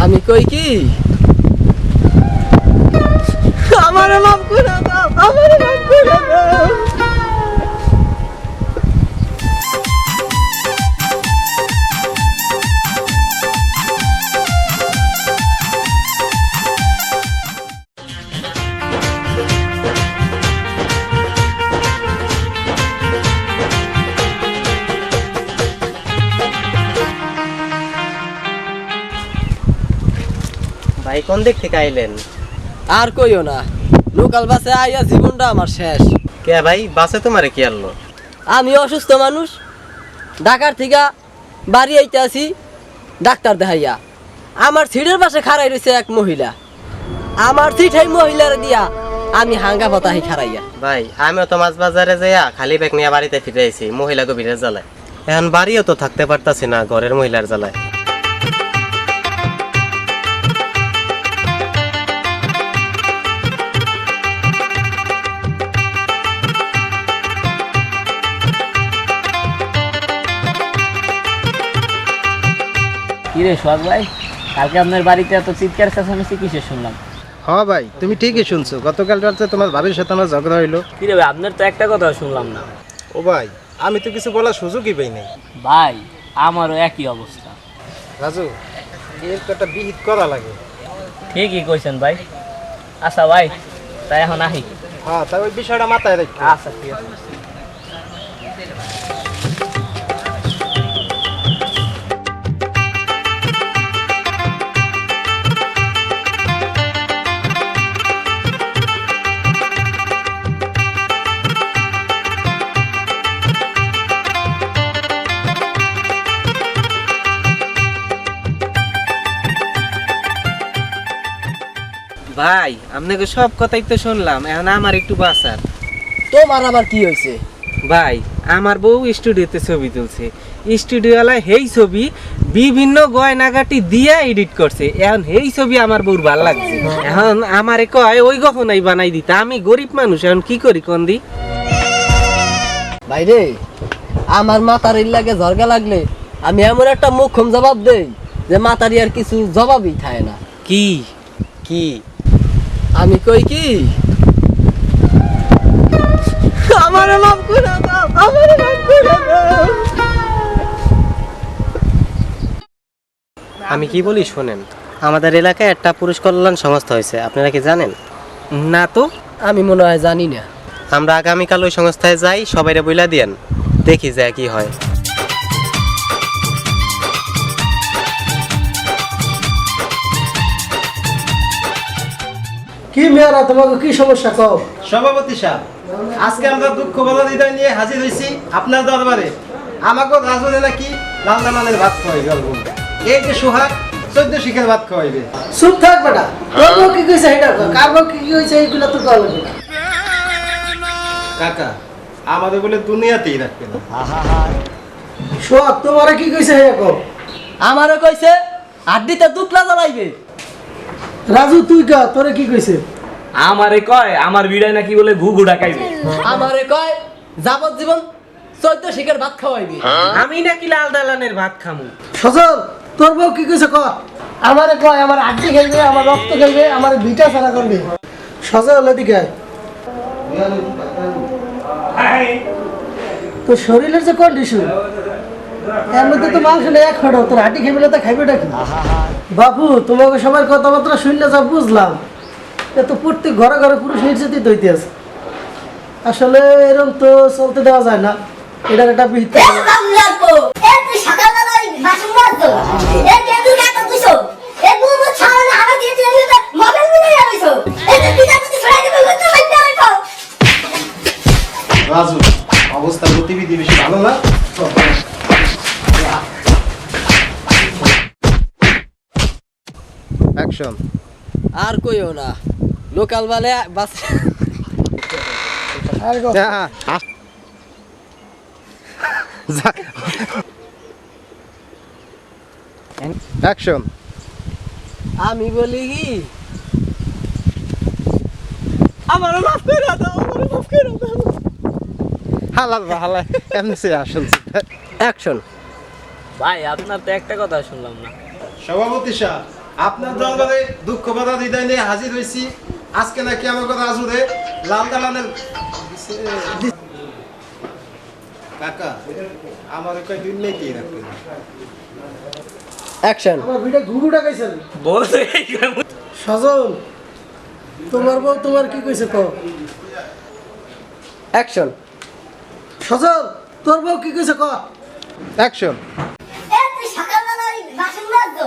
আমি কই কি আমারে মাফ করে দাও, আমারে মাফ করে দাও। ভাই কোন দিক থেকে আইলেন? আর কইও না, লোকাল বাসে আইয়া জীবনটা আমার শেষ। কে ভাই, বাসে তোমারে কি আনলো? আমি অসুস্থ মানুষ, ঢাকার থেকে বাড়ি আইতে আসি ডাক্তার দেখাইয়া। আমার সিটের পাশে খাড়াই রয়েছে এক মহিলা, আমার সিট এই মহিলার দিয়া আমি হাঙ্গা পতাহি খাড়াইয়া। ভাই আমিও তো মাছ বাজারে যাইয়া খালি ব্যাগ নিয়ে বাড়িতে ফিরে আইছি মহিলা গভীরের জ্বালায়। এখন বাড়িও তো থাকতে পারতাছি না ঘরের মহিলার জ্বালায়। কিরে সোহাগ ভাই, কালকে আপনার বাড়িতে এত চিৎকার চেঁচামেচি কিসে শুনলাম? হ্যাঁ ভাই, তুমি ঠিকই শুনছো। গতকাল রাতে তোমার ভাবির সাথে আমার ঝগড়া হইলো। কিরে ভাই, আপনার তো একটা কথা শুনলাম না। ও ভাই, আমি তো কিছু বলার সুযোগই পাই নাই। ভাই আমারও একই অবস্থা। রাজু, এর তো একটা বিহিত করা লাগে। ঠিকই কইছেন ভাই। আচ্ছা ভাই, তাই এখন আহি। হ্যাঁ, তাই ওই বিষয়টা মাথায় রাখি। আচ্ছা ঠিক আছে। ভাই আপনাকে সব কথাই তো শুনলাম, এখন আমার একটু বাঁচার। তোমার আবার কি হয়েছে? ভাই আমার বউ স্টুডিওতে ছবি তুলছে, স্টুডিওওয়ালা সেই ছবি বিভিন্ন গয়নাগাটি দিয়ে এডিট করছে। এখন সেই ছবি আমার বউর ভাল লাগছে, এখন আমারে কয় ওই গহনাই বানাই দিতে। আমি গরিব মানুষ, এখন কি করি কোন দি? ভাই রে, আমার মাথার লাগে ঝরগা লাগলে আমি এমন একটা মুখ্যম জবাব দেই যে মাতারি আর কিছু জবাবই থাকে না। কি কি আমি কই কি আমারে মাফ করে দাও, আমারে মাফ করে দাও। আমি কি বলি শোনেন, আমাদের এলাকায় একটা পুরুষ কল্যাণ সংস্থা হয়েছে, আপনারা কি জানেন? না তো। আমি মনে হয় জানি না। আমরা আগামীকাল ওই সংস্থায় যাই, সবাইরে বইলা দিয়েন, দেখি যায় কি হয়। কি মেয়েরা, তোমাকে কি সমস্যা কও? সভাপতি সাহেব, আজকে আমরা দুঃখ বেদনা নিয়ে হাজির হয়েছি আপনার দরবারে। আমাকে রাজনে নাকি লাল দালানের ভাত খাওয়াইবে, এই যে সোহাগ 14 শিখের ভাত খাওয়াইবে। চুপ থাক বেটা, তোর বউ কি কইছে এটা কও, কার বউ কি কইছে এইগুলো তো কও লাগবে না। কাকা, আমাদের বলে দুনিয়াতেই রাখবে না। সোহাগ তোমারে কি কইছে এটা কও। আমারে কইছে আড্ডিতে দুকলা জ্বালাইবে। রাজু তুই কা, তোরে কি কইছে? আমারে কয় আমার বিড়াই নাকি বলে ঘুঘু ডাকাইবে। আমারে কয় যাবজ্জীবন 14 শিখের ভাত খাওয়াইবি। আমি নাকি লাল দালানের ভাত খামু। সজল, তোর বউ কি কইছে ক। আমারে কয় আমার আড্ডি খেলবে, আমার রক্ত খেলবে, আমার ভিটা ছাড়া করবে। সজল এদিকে আয়। তো শরীরের যে কন্ডিশন, এর মধ্যে তো মাংস নেই এক ফটো, তোর হাঁটি খেয়ে তো খাইবেটা কি? বাপু, তোমাকে সবার কথাবার্তা শুনলে যা বুঝলাম, এ তো প্রত্যেক ঘরে ঘরে পুরুষ নির্যাতিত হইতে আছে। আসলে এরকম তো চলতে দেওয়া যায় না, এটার একটা বিহিত রাজু, অবস্থা গতিবিধি বেশি ভালো না। অ্যাকশন। আর কইও না, লোকাল বালে বাস। অ্যাকশন। আমি বলি কি আমারে মাফ করে দাও, আমারে মাফ করে দাও। হালাল হালাল এমনি আসল। অ্যাকশন। ভাই আপনার তো একটা কথা শুনলাম না। সভাপতি সাহেব, আপনার দরবারে দুঃখ বাধা হৃদয় নিয়ে হাজির হয়েছি। আজকে নাকি আমাকে রাজুরে লাল দালানের কাকা আমার কয় দিন নেই কি রাখবেন। অ্যাকশন। আমার ভিডিও ঘুঘুটা কইছেন বলতে সজল, তোমার বউ তোমার কি কইছে কো? অ্যাকশন। সজল, তোর বউ কি কইছে ক? অ্যাকশন। তুই সকালবেলা বাসন মাজতো